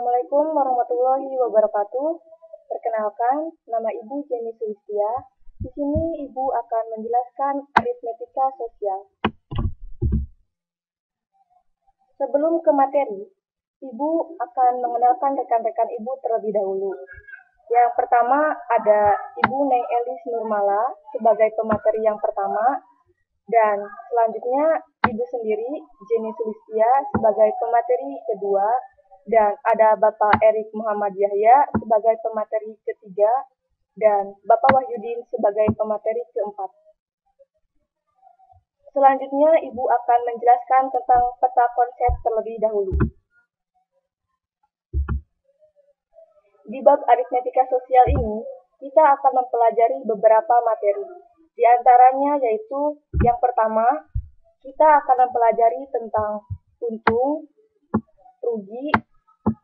Assalamualaikum warahmatullahi wabarakatuh. Perkenalkan, nama Ibu Jenny Sulistia. Di sini Ibu akan menjelaskan aritmetika sosial. Sebelum ke materi, Ibu akan mengenalkan rekan-rekan Ibu terlebih dahulu. Yang pertama ada Ibu Neng Elis Nurmala sebagai pemateri yang pertama, dan selanjutnya Ibu sendiri, Jenny Sulistia, sebagai pemateri kedua, dan ada Bapak Erik Muhammad Yahya sebagai pemateri ketiga, dan Bapak Wahyudin sebagai pemateri keempat. Selanjutnya, Ibu akan menjelaskan tentang peta konsep terlebih dahulu. Di bab aritmetika sosial ini, kita akan mempelajari beberapa materi. Di antaranya yaitu yang pertama, kita akan mempelajari tentang untung, rugi,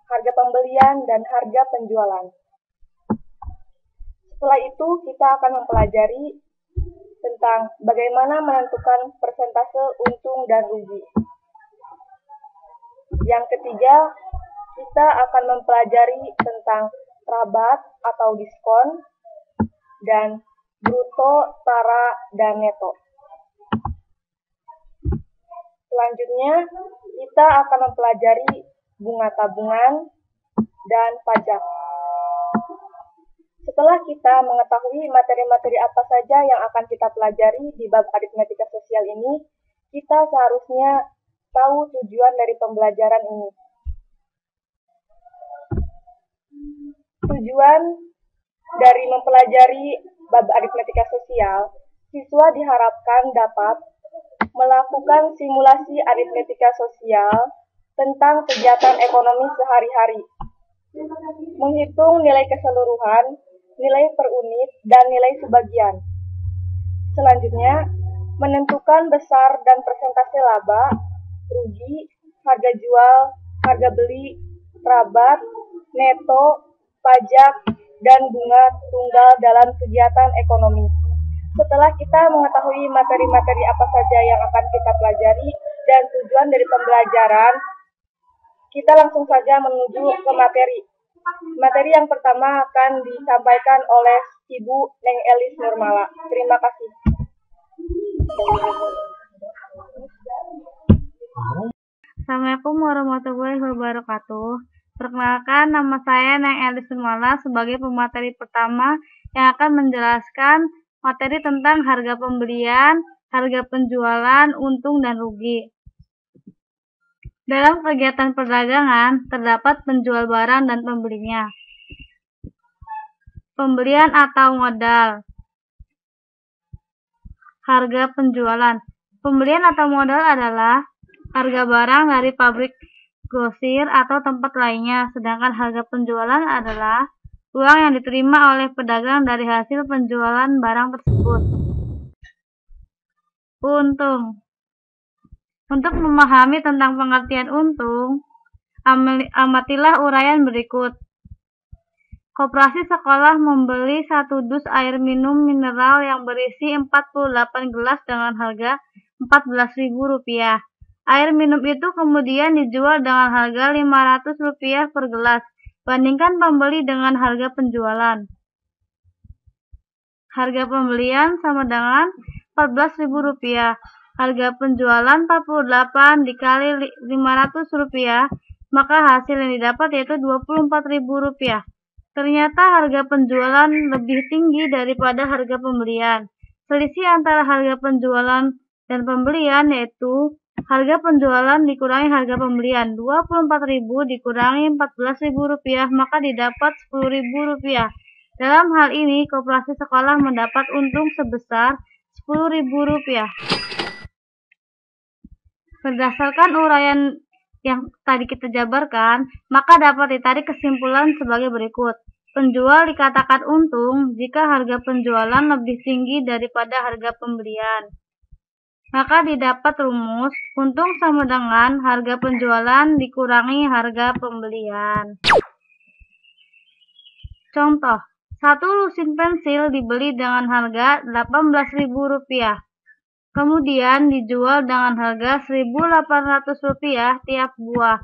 harga pembelian, dan harga penjualan. Setelah itu, kita akan mempelajari tentang bagaimana menentukan persentase untung dan rugi. Yang ketiga, kita akan mempelajari tentang rabat atau diskon, dan bruto, tara, dan neto. Selanjutnya, kita akan mempelajari bunga tabungan dan pajak. Setelah kita mengetahui materi-materi apa saja yang akan kita pelajari di bab aritmetika sosial ini, kita seharusnya tahu tujuan dari pembelajaran ini. Tujuan dari mempelajari bab aritmetika sosial, siswa diharapkan dapat melakukan simulasi aritmetika sosial tentang kegiatan ekonomi sehari-hari, menghitung nilai keseluruhan, nilai per unit, dan nilai sebagian. Selanjutnya, menentukan besar dan persentase laba, rugi, harga jual, harga beli, rabat, neto, pajak, dan bunga tunggal dalam kegiatan ekonomi. Setelah kita mengetahui materi-materi apa saja yang akan kita pelajari dan tujuan dari pembelajaran, kita langsung saja menuju ke materi. Materi yang pertama akan disampaikan oleh Ibu Neng Elis Nurmala. Terima kasih. Assalamualaikum warahmatullahi wabarakatuh. Perkenalkan, nama saya Neng Elis Nurmala sebagai pemateri pertama yang akan menjelaskan materi tentang harga pembelian, harga penjualan, untung dan rugi. Dalam kegiatan perdagangan, terdapat penjual barang dan pembelinya. Pembelian atau modal. Harga penjualan. Pembelian atau modal adalah harga barang dari pabrik grosir atau tempat lainnya, sedangkan harga penjualan adalah uang yang diterima oleh pedagang dari hasil penjualan barang tersebut. Untung. Untuk memahami tentang pengertian untung, amatilah uraian berikut. Koperasi sekolah membeli 1 dus air minum mineral yang berisi 48 gelas dengan harga Rp14.000. Air minum itu kemudian dijual dengan harga Rp500 per gelas. Bandingkan pembeli dengan harga penjualan. Harga pembelian sama dengan Rp14.000. Harga penjualan 48 dikali Rp500, maka hasil yang didapat yaitu Rp24.000. Ternyata harga penjualan lebih tinggi daripada harga pembelian. Selisih antara harga penjualan dan pembelian yaitu harga penjualan dikurangi harga pembelian. Rp24.000 dikurangi Rp14.000, maka didapat Rp10.000. Dalam hal ini, koperasi sekolah mendapat untung sebesar Rp10.000. Berdasarkan uraian yang tadi kita jabarkan, maka dapat ditarik kesimpulan sebagai berikut. Penjual dikatakan untung jika harga penjualan lebih tinggi daripada harga pembelian. Maka didapat rumus, untung sama dengan harga penjualan dikurangi harga pembelian. Contoh, 1 lusin pensil dibeli dengan harga Rp18.000. Kemudian dijual dengan harga Rp1.800 tiap buah.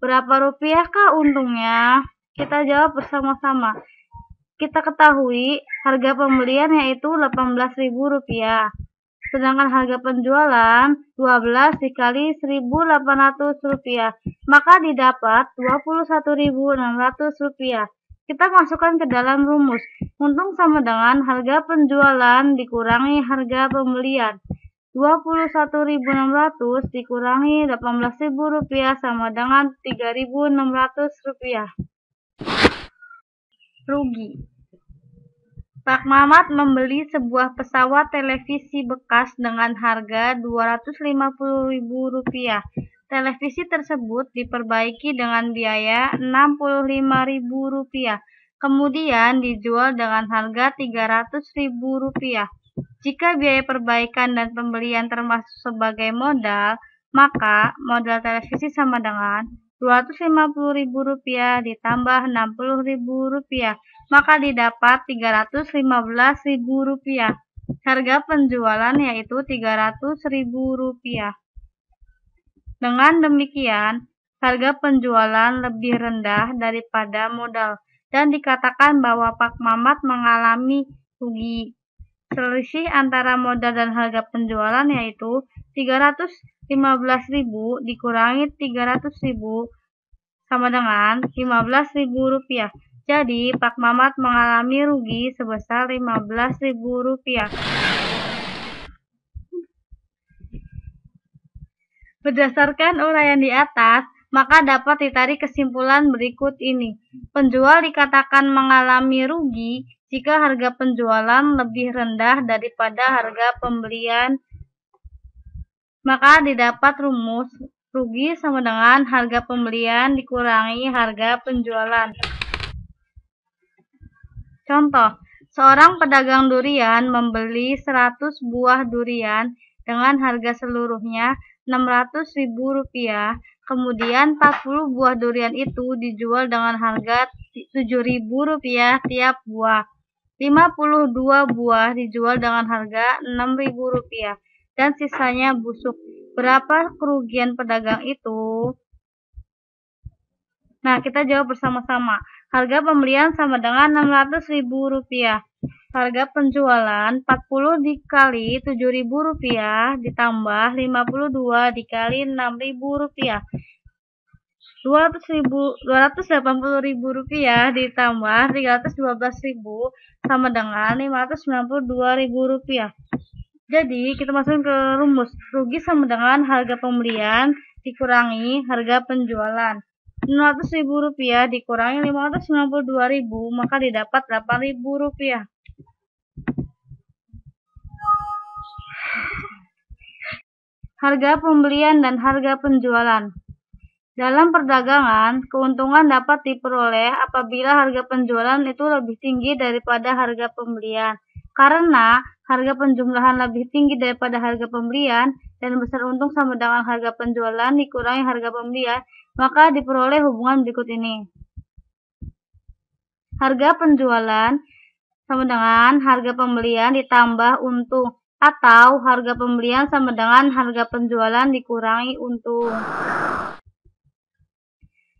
Berapa rupiahkah untungnya? Kita jawab bersama-sama. Kita ketahui harga pembelian yaitu Rp18.000. Sedangkan harga penjualan 12 dikali Rp1.800, maka didapat Rp21.600. Kita masukkan ke dalam rumus. Untung sama dengan harga penjualan dikurangi harga pembelian. 21.600 dikurangi Rp18.000 sama dengan Rp3.600. Rugi. Pak Mamat membeli sebuah pesawat televisi bekas dengan harga Rp250.000. Televisi tersebut diperbaiki dengan biaya Rp65.000, kemudian dijual dengan harga Rp300.000. Jika biaya perbaikan dan pembelian termasuk sebagai modal, maka modal televisi sama dengan Rp250.000 ditambah Rp60.000, maka didapat Rp315.000. Harga penjualan yaitu Rp300.000. Dengan demikian, harga penjualan lebih rendah daripada modal dan dikatakan bahwa Pak Mamat mengalami rugi. Selisih antara modal dan harga penjualan yaitu Rp315.000 dikurangi Rp300.000 sama dengan Rp15.000. Jadi, Pak Mamat mengalami rugi sebesar Rp15.000. Berdasarkan uraian di atas, maka dapat ditarik kesimpulan berikut ini. Penjual dikatakan mengalami rugi jika harga penjualan lebih rendah daripada harga pembelian, maka didapat rumus rugi sama dengan harga pembelian dikurangi harga penjualan. Contoh, seorang pedagang durian membeli 100 buah durian dengan harga seluruhnya Rp600.000, kemudian 40 buah durian itu dijual dengan harga Rp7.000 tiap buah. 52 buah dijual dengan harga Rp6.000 dan sisanya busuk. Berapa kerugian pedagang itu? Nah, kita jawab bersama-sama. Harga pembelian sama dengan Rp600.000. Harga penjualan 40 dikali Rp7.000 ditambah 52 dikali Rp6.000. Rp280.000 ditambah Rp312.000 sama dengan Rp592.000. Jadi, kita masukin ke rumus. Rugi sama dengan harga pembelian dikurangi harga penjualan. Rp600.000 dikurangi Rp592.000, maka didapat Rp8.000. Harga pembelian dan harga penjualan. Dalam perdagangan, keuntungan dapat diperoleh apabila harga penjualan itu lebih tinggi daripada harga pembelian. Karena harga penjumlahan lebih tinggi daripada harga pembelian dan besar untung sama dengan harga penjualan dikurangi harga pembelian, maka diperoleh hubungan berikut ini. Harga penjualan sama dengan harga pembelian ditambah untung, atau harga pembelian sama dengan harga penjualan dikurangi untung.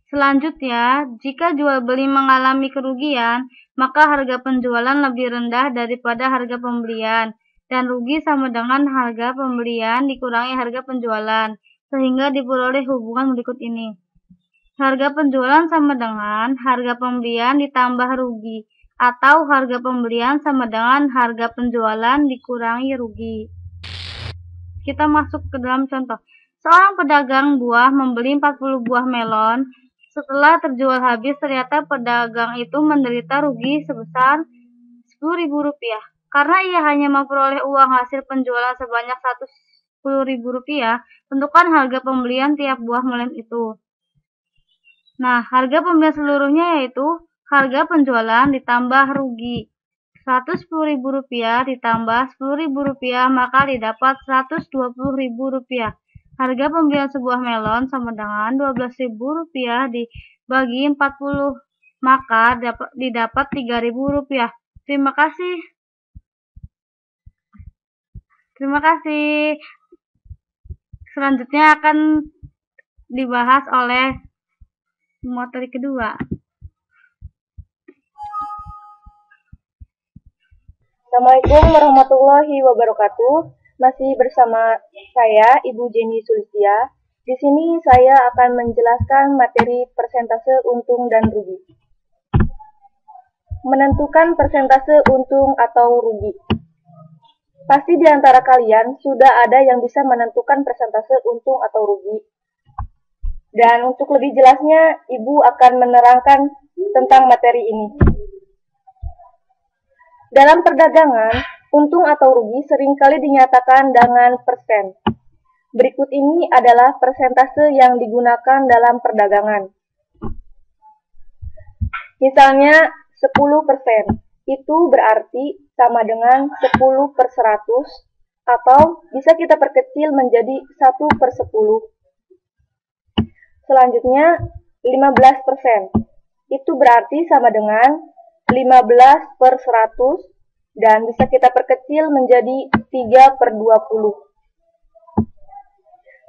Selanjutnya, jika jual beli mengalami kerugian, maka harga penjualan lebih rendah daripada harga pembelian, dan rugi sama dengan harga pembelian dikurangi harga penjualan, sehingga diperoleh hubungan berikut ini. Harga penjualan sama dengan harga pembelian ditambah rugi, atau harga pembelian sama dengan harga penjualan dikurangi rugi. Kita masuk ke dalam contoh. Seorang pedagang buah membeli 40 buah melon. Setelah terjual habis, ternyata pedagang itu menderita rugi sebesar Rp10.000. Karena ia hanya memperoleh uang hasil penjualan sebanyak Rp10.000, tentukan harga pembelian tiap buah melon itu. Nah, harga pembelian seluruhnya yaitu harga penjualan ditambah rugi. Rp110.000 ditambah Rp10.000, maka didapat Rp120.000. Harga pembelian sebuah melon sama dengan Rp12.000 dibagi 40, maka didapat Rp3.000. Terima kasih. Selanjutnya akan dibahas oleh materi kedua. Assalamualaikum warahmatullahi wabarakatuh. Masih bersama saya, Ibu Jenny Sulistia. Di sini saya akan menjelaskan materi persentase untung dan rugi. Menentukan persentase untung atau rugi. Pasti di antara kalian sudah ada yang bisa menentukan persentase untung atau rugi. Dan untuk lebih jelasnya, Ibu akan menerangkan tentang materi ini. Dalam perdagangan, untung atau rugi seringkali dinyatakan dengan persen. Berikut ini adalah persentase yang digunakan dalam perdagangan. Misalnya 10%, itu berarti sama dengan 10/100, atau bisa kita perkecil menjadi 1/10. Selanjutnya 15%, itu berarti sama dengan 15/100, dan bisa kita perkecil menjadi 3/20.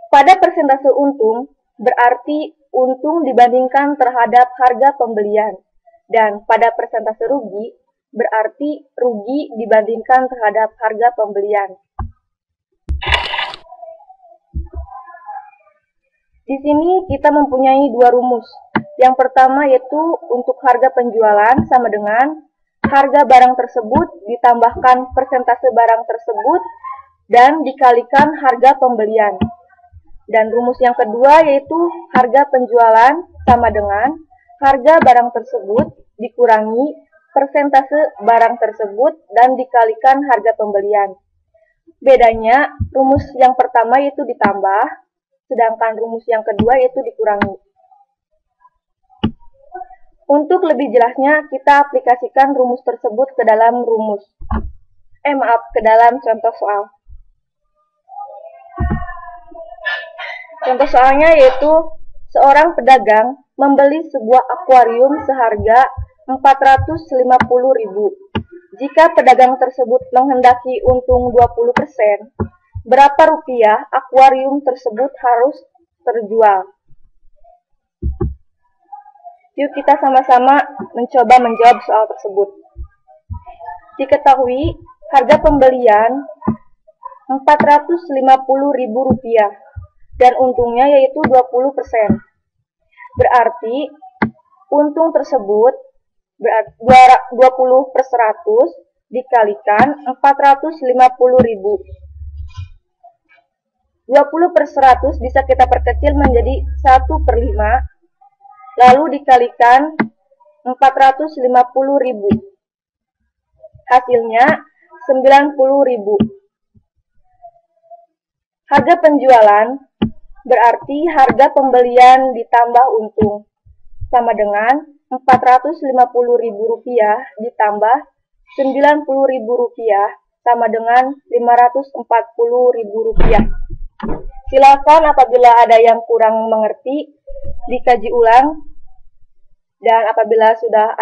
Pada persentase untung, berarti untung dibandingkan terhadap harga pembelian. Dan pada persentase rugi, berarti rugi dibandingkan terhadap harga pembelian. Di sini kita mempunyai dua rumus. Yang pertama yaitu untuk harga penjualan sama dengan harga barang tersebut ditambahkan persentase barang tersebut dan dikalikan harga pembelian. Dan rumus yang kedua yaitu harga penjualan sama dengan harga barang tersebut dikurangi persentase barang tersebut dan dikalikan harga pembelian. Bedanya, rumus yang pertama yaitu ditambah, sedangkan rumus yang kedua yaitu dikurangi. Untuk lebih jelasnya, kita aplikasikan rumus tersebut ke dalam ke dalam contoh soal. Contoh soalnya yaitu seorang pedagang membeli sebuah akuarium seharga 450.000. Jika pedagang tersebut menghendaki untung 20%, berapa rupiah akuarium tersebut harus terjual? Yuk kita sama-sama mencoba menjawab soal tersebut. Diketahui harga pembelian Rp450.000 dan untungnya yaitu 20%. Berarti untung tersebut 20/100 dikalikan 450.000. 20/100 bisa kita perkecil menjadi 1/5, lalu dikalikan 450.000. Hasilnya 90.000. Harga penjualan berarti harga pembelian ditambah untung, sama dengan Rp450.000 ditambah Rp90.000 sama dengan Rp540.000. Silakan apabila ada yang kurang mengerti, dikaji ulang, dan apabila sudah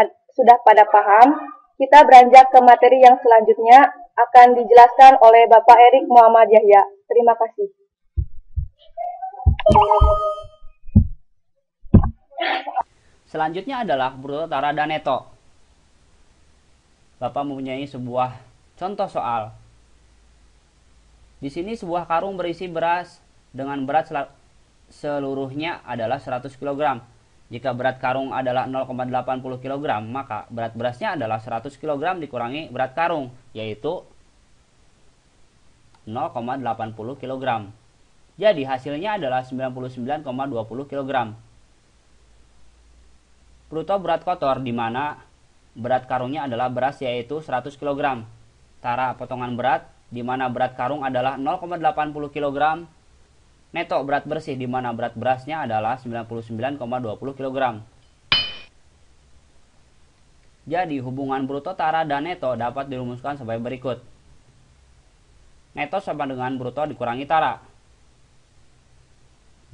pada paham, kita beranjak ke materi yang selanjutnya akan dijelaskan oleh Bapak Erik Muhammad Yahya. Terima kasih. Selanjutnya adalah bruto, tara, dan neto. Bapak mempunyai sebuah contoh soal. Di sini sebuah karung berisi beras dengan berat seluruhnya adalah 100 kg. Jika berat karung adalah 0,80 kg, maka berat berasnya adalah 100 kg dikurangi berat karung, yaitu 0,80 kg. Jadi hasilnya adalah 99,20 kg. Bruto berat kotor di mana berat karungnya adalah beras yaitu 100 kg. Tara potongan berat di mana berat karung adalah 0,80 kg. Neto berat bersih di mana berat berasnya adalah 99,20 kg. Jadi hubungan bruto, tara, dan neto dapat dirumuskan sebagai berikut. Neto sama dengan bruto dikurangi tara.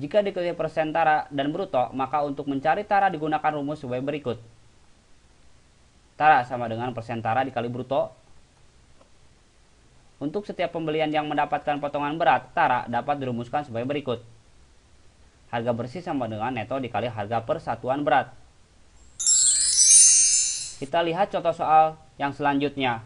Jika diketahui persen tara dan bruto, maka untuk mencari tara digunakan rumus sebagai berikut. Tara sama dengan persen tara dikali bruto. Untuk setiap pembelian yang mendapatkan potongan berat, tara dapat dirumuskan sebagai berikut. harga bersih sama dengan neto dikali harga per satuan berat. Kita lihat contoh soal yang selanjutnya.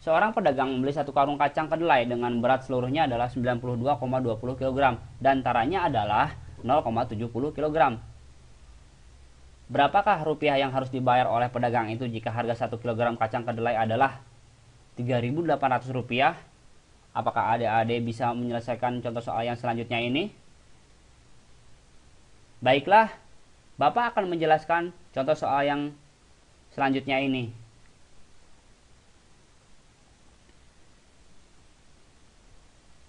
Seorang pedagang membeli satu karung kacang kedelai dengan berat seluruhnya adalah 92,20 kg dan taranya adalah 0,70 kg. Berapakah rupiah yang harus dibayar oleh pedagang itu jika harga 1 kg kacang kedelai adalah Rp3.800? Apakah adik-adik bisa menyelesaikan contoh soal yang selanjutnya ini? Baiklah, Bapak akan menjelaskan contoh soal yang selanjutnya ini.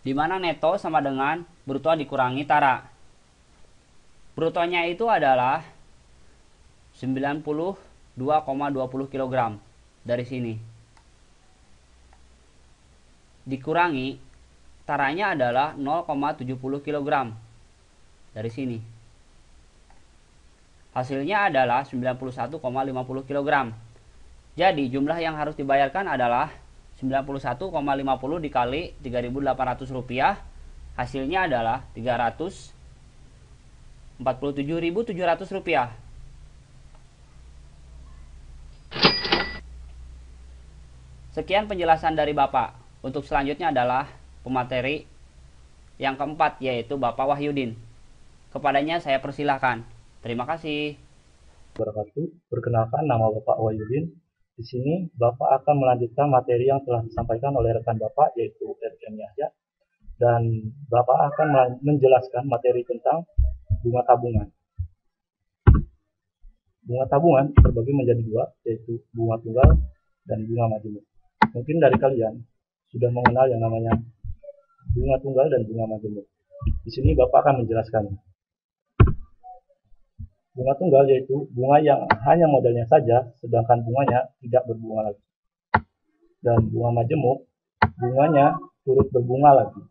Di mana neto sama dengan bruto dikurangi tara. Brutonya itu adalah 92,20 kg dari sini. Dikurangi taranya adalah 0,70 kg dari sini. Hasilnya adalah 91,50 kg. Jadi jumlah yang harus dibayarkan adalah 91,50 dikali Rp3.800. Hasilnya adalah Rp347.700. Sekian penjelasan dari Bapak. Untuk selanjutnya adalah pemateri yang keempat, yaitu Bapak Wahyudin. Kepadanya saya persilahkan. Terima kasih. Perkenalkan, nama Bapak Wahyudin. Di sini Bapak akan melanjutkan materi yang telah disampaikan oleh rekan Bapak, yaitu RM Yahya, dan Bapak akan menjelaskan materi tentang bunga tabungan. Bunga tabungan terbagi menjadi dua, yaitu bunga tunggal dan bunga majemuk. Mungkin dari kalian sudah mengenal yang namanya bunga tunggal dan bunga majemuk. Di sini Bapak akan menjelaskannya. Bunga tunggal yaitu bunga yang hanya modalnya saja, sedangkan bunganya tidak berbunga lagi. Dan bunga majemuk, bunganya turut berbunga lagi.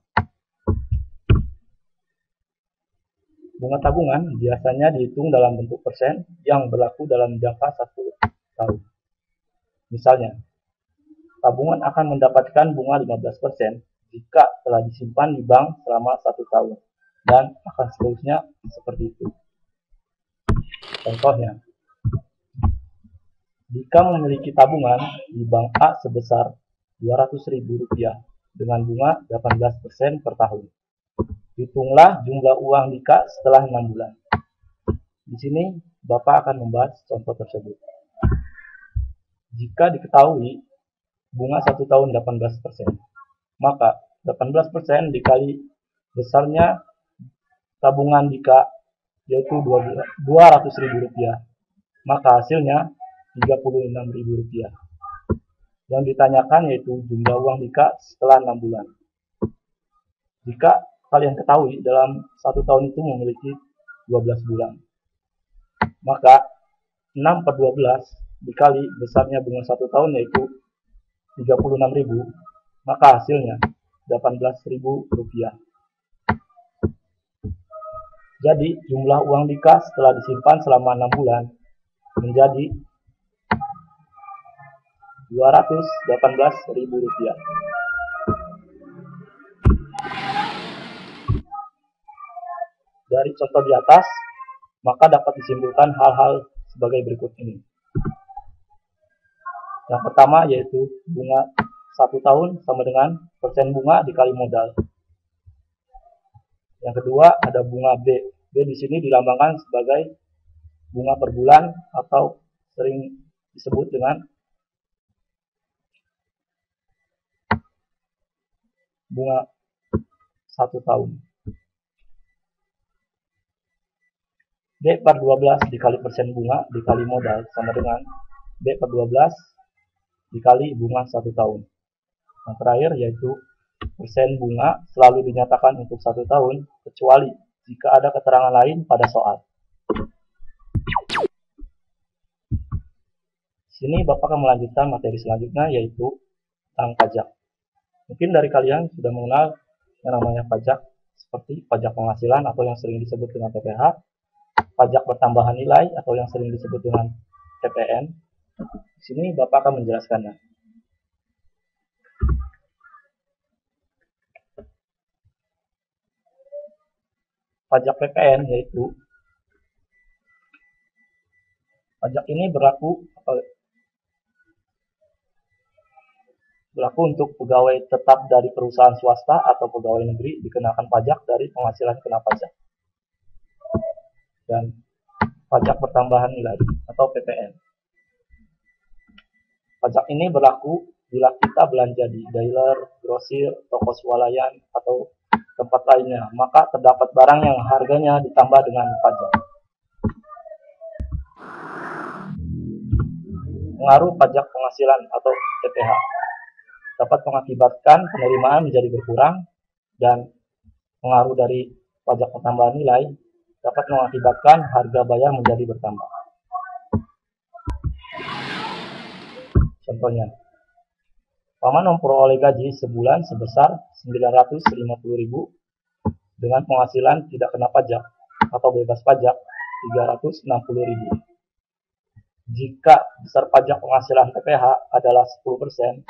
Bunga tabungan biasanya dihitung dalam bentuk persen yang berlaku dalam jangka 1 tahun. Misalnya, tabungan akan mendapatkan bunga 15% jika telah disimpan di bank selama 1 tahun, dan akan seterusnya seperti itu. Contohnya, jika memiliki tabungan di bank A sebesar Rp200.000 dengan bunga 18% per tahun. Hitunglah jumlah uang Dika setelah 6 bulan. Di sini Bapak akan membahas contoh tersebut. Jika diketahui bunga 1 tahun 18%, maka 18% dikali besarnya tabungan Dika, yaitu Rp200.000, maka hasilnya Rp36.000. Yang ditanyakan yaitu jumlah uang Dika setelah 6 bulan. Jika kalian ketahui dalam 1 tahun itu memiliki 12 bulan, maka 6 per 12 dikali besarnya bunga 1 tahun yaitu Rp36.000, maka hasilnya Rp18.000. Jadi jumlah uang Dika setelah disimpan selama 6 bulan menjadi Rp218.000. Dari contoh di atas, maka dapat disimpulkan hal-hal sebagai berikut ini. Yang pertama yaitu bunga 1 tahun sama dengan persen bunga dikali modal. Yang kedua ada bunga B. B di sini dilambangkan sebagai bunga per bulan atau sering disebut dengan bunga 1 tahun. B per 12 dikali persen bunga dikali modal sama dengan B per 12 dikali bunga 1 tahun. Yang terakhir yaitu persen bunga selalu dinyatakan untuk 1 tahun kecuali jika ada keterangan lain pada soal. Sini Bapak akan melanjutkan materi selanjutnya yaitu tentang pajak. Mungkin dari kalian sudah mengenal yang namanya pajak seperti pajak penghasilan atau yang sering disebut dengan PPh, pajak pertambahan nilai atau yang sering disebut dengan PPN. Di sini Bapak akan menjelaskannya. pajak PPN, yaitu pajak ini berlaku untuk pegawai tetap dari perusahaan swasta atau pegawai negeri dikenakan pajak dari penghasilan kena pajak. Dan pajak pertambahan nilai atau PPN. Pajak ini berlaku bila kita belanja di dealer, grosir, toko swalayan, atau tempat lainnya, maka terdapat barang yang harganya ditambah dengan pajak. Pengaruh pajak penghasilan atau PPh dapat mengakibatkan penerimaan menjadi berkurang, dan pengaruh dari pajak pertambahan nilai dapat mengakibatkan harga bayar menjadi bertambah. Contohnya, Paman memperoleh gaji sebulan sebesar 950.000 dengan penghasilan tidak kena pajak atau bebas pajak 360.000. Jika besar pajak penghasilan PPh adalah 10%,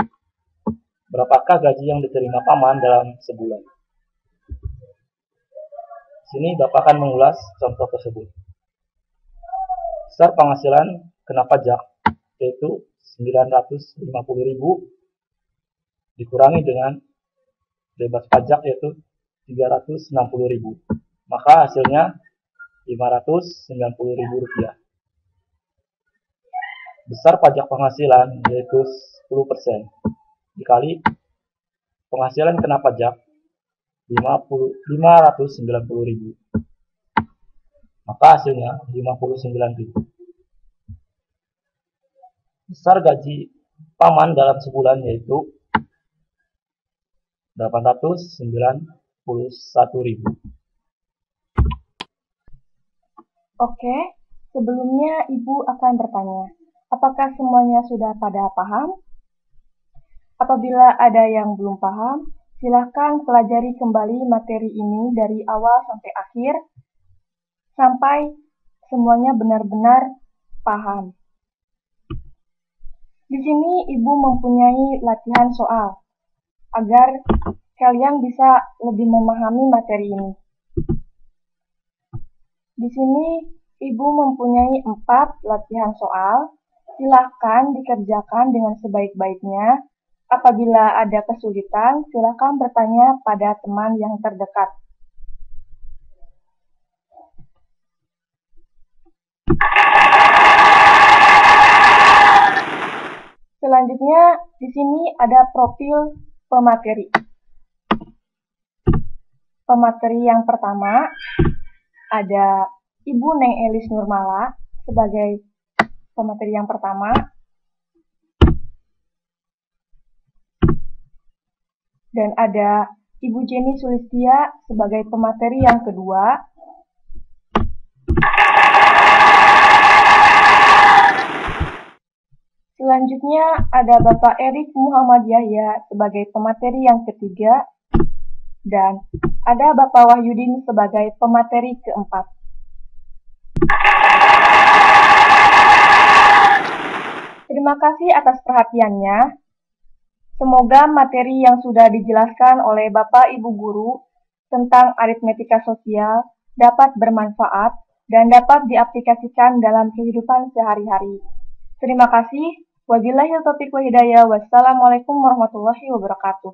berapakah gaji yang diterima Paman dalam sebulan? Sini Bapak akan mengulas contoh tersebut. Besar penghasilan kena pajak yaitu 950.000 dikurangi dengan bebas pajak yaitu 360.000. Maka hasilnya 590.000 rupiah. Besar pajak penghasilan yaitu 10% dikali penghasilan kena pajak 590.000, maka hasilnya 59.000. Besar gaji Paman dalam sebulan yaitu 891.000. Oke, sebelumnya Ibu akan bertanya, apakah semuanya sudah pada paham? Apabila ada yang belum paham, silakan pelajari kembali materi ini dari awal sampai akhir, sampai semuanya benar-benar paham. Di sini Ibu mempunyai latihan soal, agar kalian bisa lebih memahami materi ini. Di sini Ibu mempunyai 4 latihan soal, silakan dikerjakan dengan sebaik-baiknya. Apabila ada kesulitan, silakan bertanya pada teman yang terdekat. Selanjutnya, di sini ada profil pemateri. Pemateri yang pertama ada Ibu Neng Elis Nurmala sebagai pemateri yang pertama. Dan ada Ibu Jenny Sulistia sebagai pemateri yang kedua. Selanjutnya ada Bapak Erik Muhammad Yahya sebagai pemateri yang ketiga. Dan ada Bapak Wahyudin sebagai pemateri keempat. Terima kasih atas perhatiannya. Semoga materi yang sudah dijelaskan oleh Bapak Ibu Guru tentang aritmetika sosial dapat bermanfaat dan dapat diaplikasikan dalam kehidupan sehari-hari. Terima kasih. Wabillahil taufiq wal hidayah. Wassalamualaikum warahmatullahi wabarakatuh.